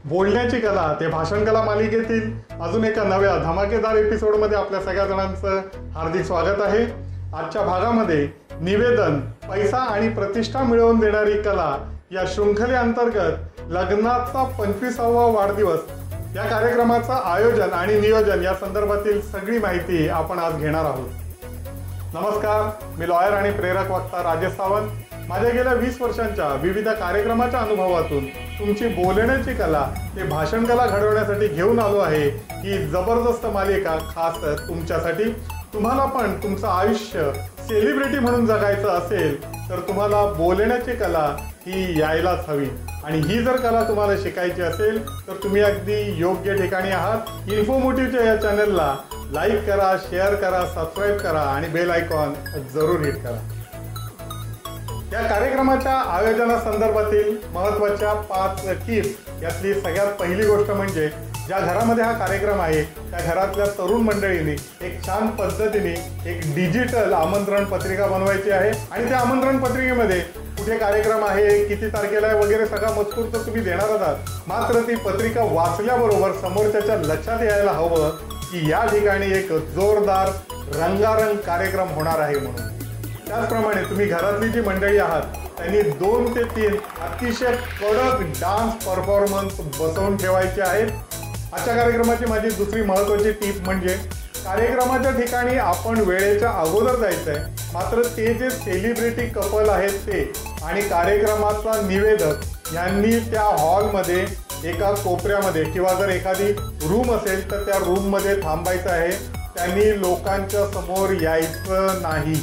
बोलण्याची कला ते भाषण कला मालिकेतील अजून एका नव्या धमाकेदार एपिसोडमध्ये आपल्या सगळ्या जणांचं हार्दिक स्वागत आहे। आजच्या भागामध्ये निवेदन, पैसा आणि प्रतिष्ठा मिळवून देणारी कला या शृंखलेअंतर्गत लग्नाचा 25वा वाढदिवस या कार्यक्रमाचं आयोजन आणि नियोजन या संदर्भातील सगळी माहिती आपण आज घेणार आहोत। नमस्कार, मी लॉयर आणि प्रेरक वक्ता राजेश सावंत। माझ्या गेल्या 20 वर्षांच्या विविध कार्यक्रमाच्या अनुभवातून तुमची बोलण्याची कला ते भाषण कला घडवण्यासाठी घेऊन आलो आहे ही जबरदस्त मालिका खास तुमच्यासाठी। तुम्हाला पण तुमचं आयुष्य सेलिब्रिटी म्हणून जगायचं असेल तर तुम्हाला बोलण्याची कला ही यायलाच हवी आणि ही जर कला तुम्हाला शिकायची असेल तर तुम्ही अगदी योग्य ठिकाणी आहात। इन्फॉर्मेटिव्हच्या या चॅनलला लाईक करा, शेअर करा, सबस्क्राईब करा आणि बेल आयकॉन जरूर हिट करा। या कार्यक्रमाच्या आयोजनासंदर्भातील महत्त्वाच्या 5 टिप्स यातली सगळ्यात पहिली गोष्ट म्हणजे ज्या घरामध्ये हा कार्यक्रम आहे त्या घरातल्या तरुण मंडळींनी एक छान पद्धतीने एक डिजिटल आमंत्रण पत्रिका बनवायची आहे आणि त्या आमंत्रण पत्रिकेमध्ये कुठे कार्यक्रम आहे, किती तारखेला आहे वगैरे सगळा मजकूर तर तुम्ही देणारच आहात, मात्र ती पत्रिका वाचल्याबरोबर समोरच्याच्या लक्षात यायला हवं की या ठिकाणी एक जोरदार रंगारंग कार्यक्रम होणार आहे म्हणून। त्याचप्रमाणे तुम्ही घरातली जी मंडळी आहात त्यांनी 2 ते 3 अतिशय कडक डान्स परफॉर्मन्स बसवून ठेवायचे आहेत। आजच्या कार्यक्रमाची माझी दुसरी महत्त्वाची टिप म्हणजे कार्यक्रमाच्या ठिकाणी आपण वेळेच्या अगोदर जायचं आहे, मात्र ते जे सेलिब्रिटी कपल आहेत ते आणि कार्यक्रमाचा निवेदक यांनी त्या हॉलमध्ये एका कोपऱ्यामध्ये किंवा जर एखादी रूम असेल तर त्या रूममध्ये थांबायचं आहे। त्यांनी लोकांच्या समोर यायचं नाही।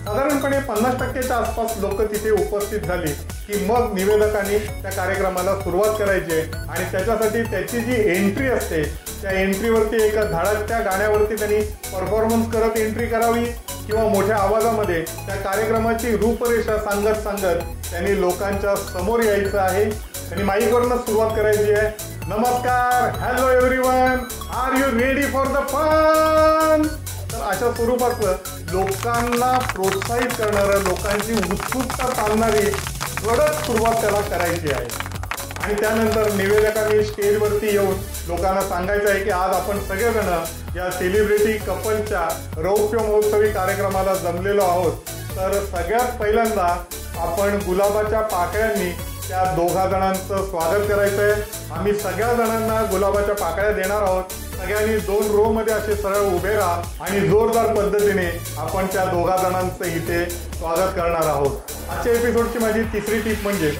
साधारणपणे 50% आसपास लोक तिथे उपस्थित झाली की मग निवेदकांनी त्या कार्यक्रमाला सुरुवात करायची आणि त्याच्यासाठी त्याची जी एंट्री असते त्या एंट्रीवरती एका धडाकत्या गाण्यावरती त्यांनी परफॉर्मन्स करत एंट्री करावी किंवा मोठ्या आवाजामध्ये त्या कार्यक्रमाची रूपरेषा सांगत त्यांनी लोकांच्या समोर यायचं आहे। त्यांनी माईकवरनं सुरुवात करायची आहे। नमस्कार, hello everyone, are you ready for the fun? तर अशा स्वरूपाचं लोकांना प्रोत्साहित करणारं, लोकांची उत्सुकता चालणारी कडक सुरुवात त्याला करायची आहे आणि त्यानंतर निवेदकांनी स्टेजवरती येऊन लोकांना सांगायचं आहे की आज आपण सगळेजण या सेलिब्रिटी कपलच्या रौप्य महोत्सवी कार्यक्रमाला जमलेलो आहोत। तर सगळ्यात पहिल्यांदा आपण गुलाबाच्या पाकळ्यांनी त्या 2 जणांचं स्वागत करायचं आहे। आम्ही सगळ्या जणांना गुलाबाच्या पाकळ्या देणार आहोत। सगळ्यांनी 2 रो मध्ये असे सरळ उभे राहा आणि जोरदार पद्धतीने आपण त्या 2 जणांचं इथे स्वागत करणार आहोत। आजच्या एपिसोडची माझी तिसरी टिप म्हणजे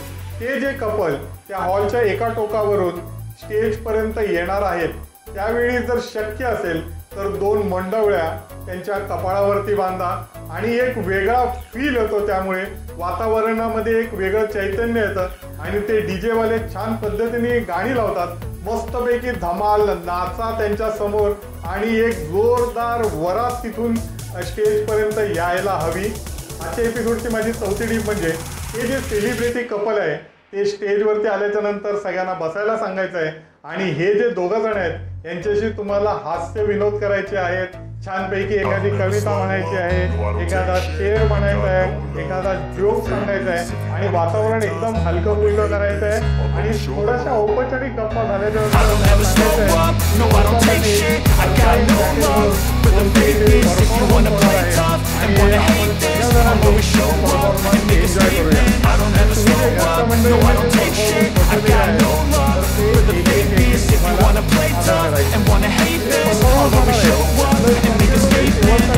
ते जे कपल त्या हॉलच्या एका टोकावरून स्टेजपर्यंत येणार आहेत त्यावेळी जर शक्य असेल तर 2 मंडवळ्या त्यांच्या कपाळावरती बांधा आणि एक वेगळा फील येतो, त्यामुळे वातावरणामध्ये एक वेगळं चैतन्य येतं आणि ते डीजे वाले छान पद्धतीने गाणी लावतात, मस्तपैकी धमाल नाचा त्यांच्या समोर आणि एक जोरदार वरात तिथून स्टेजपर्यंत यायला हवी। आजच्या एपिसोडची माझी चौथी टीप म्हणजे हे जे सेलिब्रिटी कपल आहे ते स्टेजवरती आल्याच्या नंतर सगळ्यांना बसायला सांगायचं आहे आणि हे जे 2 जण आहेत यांच्याशी तुम्हाला हास्य विनोद करायचे आहेत। छानपैकी एखादी कविता म्हणायची आहे, एखादा शेर म्हणायचा आहे, एखादा जोक सांगायचा आहे आणि वातावरण एकदम हलकं फुलकं करायचं आहे आणि थोड्याशा औपचारिक गप्पा झाल्याच्या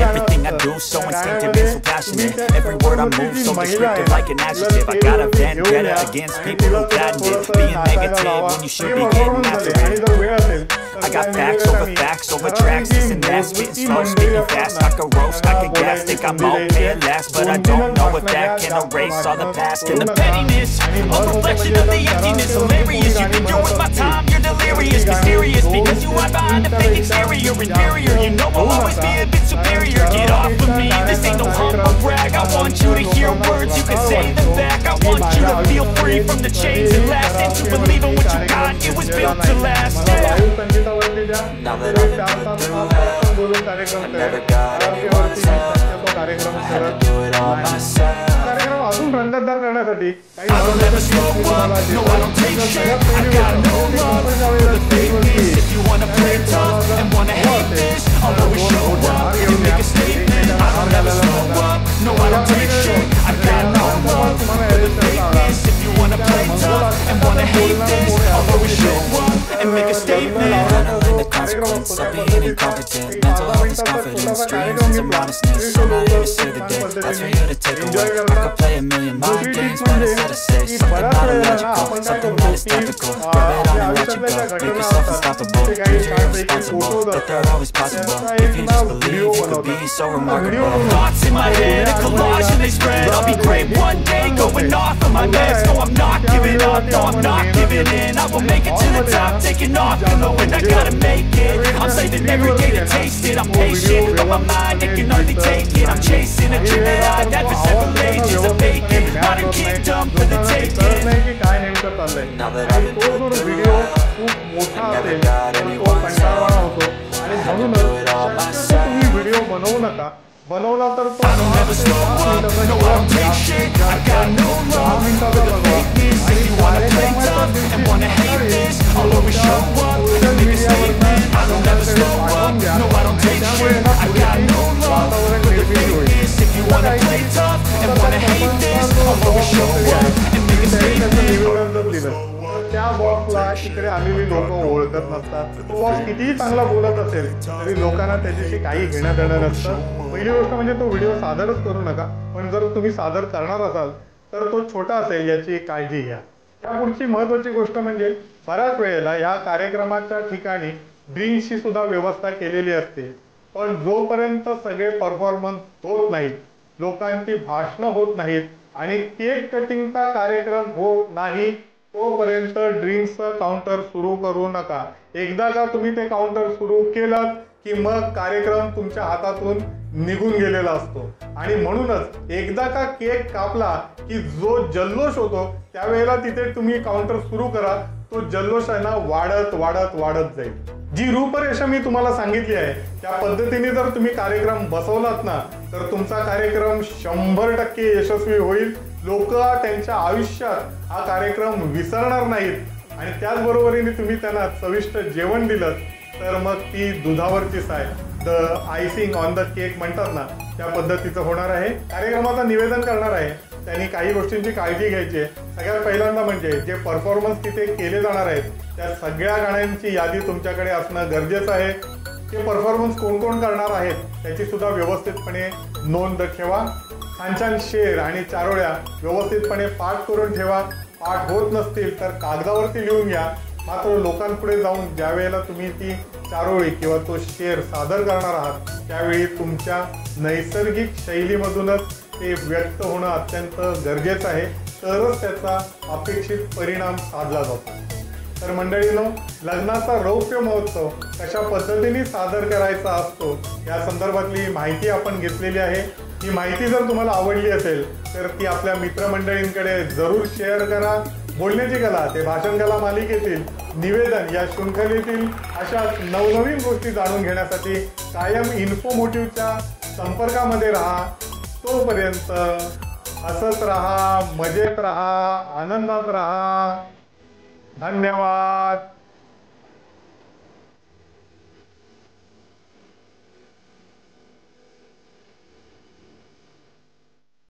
Everything I do so instinctive and so passionate. Every word I move so descriptive like an adjective. I got a vendetta against people who patented being negative when you should be getting after it. I got facts over tracks, this and that, spitting slow, spitting fast. I could roast, I could gas, think I'm okay at last, but I don't know if that can erase all the past and the pettiness. A reflection of the emptiness, hilarious. You can do with my time, you're delirious, mysterious, because you hide behind a fake exterior, inferior. You know I'll always be a bit superior. Get off of me, this ain't no humble brag. I want you to hear words, you can say them back. I want you to feel free from the chains at last, and to believe in what you got, it was built to last. Now that I've been through hell, I never got anyone's help. I had to do it all myself. रंगतदार करण्यासाठी I don't ever slow up, no I don't take shit. I got no love hate this, I'll always show up and make a statement. Handling the consequence of being incompetent. Mental health is confidence, dreams into modestness. I'm not here to save the day, that's for you to take away. I could play a million mind games, but instead I say something not illogical, something that is topical. Rub it on and let you go, make yourself unstoppable. Use your irresponsible, but they're always possible. If you just believe, you could be so remarkable. Thoughts in my head, a collage and they spread. I'll be great one day, going off of my meds. No, I'm not giving up, no, I'm not giving in. I will make it to the top, taking off, you know when I gotta make it. I'm saving every day to taste it. I'm patient, but my mind, it can hardly take it. I'm chasing a dream that I've had for several ages. A vacant, modern kingdom for the taking. काय नेमकं चाललंय आणि तो जो video खूप मोठा असेल तर तो कंटाळवाणा होतो आणि म्हणूनच तुम्ही व्हिडिओ बनवू नका. बनवला तर तो 10 मिनिटाचा बनवा आणि त्या बॉसला इकडे आलेली लोक ओळखत नसतात. तो बॉस कितीही चांगला बोलत असेल तरी लोकांना त्याच्याशी काही घेणं देणं नसतं. पहिली गोष्ट म्हणजे तो व्हिडिओ सादरच करू नका, पण जर तुम्ही सादर करणार असाल तर तो छोटा असेल याची काळजी घ्या. त्या पुढची महत्त्वाची गोष्ट म्हणजे बऱ्याच वेळेला या कार्यक्रमाच्या ठिकाणी ड्रिंक्सची सुद्धा व्यवस्था केलेली असते, पण जोपर्यंत सगळे परफॉर्मन्स होत नाहीत, लोकांची भाषणं होत नाहीत आणि केक कटिंगचा कार्यक्रम होत नाही तोपर्यंत ड्रिंक्सचं काउंटर सुरू करू नका. एकदा का तुम्ही ते काउंटर सुरू केलं की मग कार्यक्रम तुमच्या हातातून निघून गेलेला असतो. आणि म्हणूनच एकदा का केक कापला की जो जल्लोष होतो त्यावेळेला तिथे तुम्ही काउंटर सुरू करा. तो जल्लोष आहे ना वाढत वाढत वाढत जाईल. जी रूपरेषा मी तुम्हाला सांगितली आहे त्या पद्धतीने जर तुम्ही कार्यक्रम बसवलात ना तर तुमचा कार्यक्रम 100% यशस्वी होईल. लोक त्यांच्या आयुष्यात हा कार्यक्रम विसरणार नाहीत आणि त्याचबरोबरीने तुम्ही त्यांना चविष्ट जेवण दिलं तर मग ती दुधावरची साय, the icing on the cake म्हणतात ना, त्या पद्धतीचं होणार आहे. कार्यक्रमाचं निवेदन करणार आहे त्यांनी काही गोष्टींची काळजी घ्यायची आहे. सगळ्यात पहिल्यांदा म्हणजे जे परफॉर्मन्स तिथे केले जाणार आहेत त्या सगळ्या गाण्यांची यादी तुमच्याकडे असणं गरजेचं आहे. ते परफॉर्मन्स कोण कोण करणार आहेत त्याची सुद्धा व्यवस्थितपणे नोंद ठेवा. छान छान शेर आणि चारोळ्या व्यवस्थितपणे पाठ करून ठेवा. पाठ होत नसतील तर कागदावरती लिहून घ्या. मात्र लोकांपुढे जाऊन ज्या वेळेला तुम्ही ती चारोळी किंवा तो शेर सादर करणार आहात त्यावेळी तुमच्या नैसर्गिक शैलीमधूनच ते व्यक्त होणं अत्यंत गरजेचं आहे, तरच त्याचा अपेक्षित परिणाम साधला जातो. तर मंडळींनो, लग्नाचा रौप्य महोत्सव कशा पद्धतीने सादर करायचा असतो या संदर्भातली माहिती आपण घेतलेली आहे. ही माहिती जर तुम्हाला आवडली असेल तर ती आपल्या मित्रमंडळींकडे जरूर शेअर करा. बोलण्याची कला ते भाषण कला मालिकेतील निवेदन या शृंखलेतील अशा नवनवीन गोष्टी जाणून घेण्यासाठी कायम इन्फोमोटिव्हच्या संपर्कामध्ये राहा. तोपर्यंत हसत राहा, मजेत राहा, आनंदात राहा. धन्यवाद.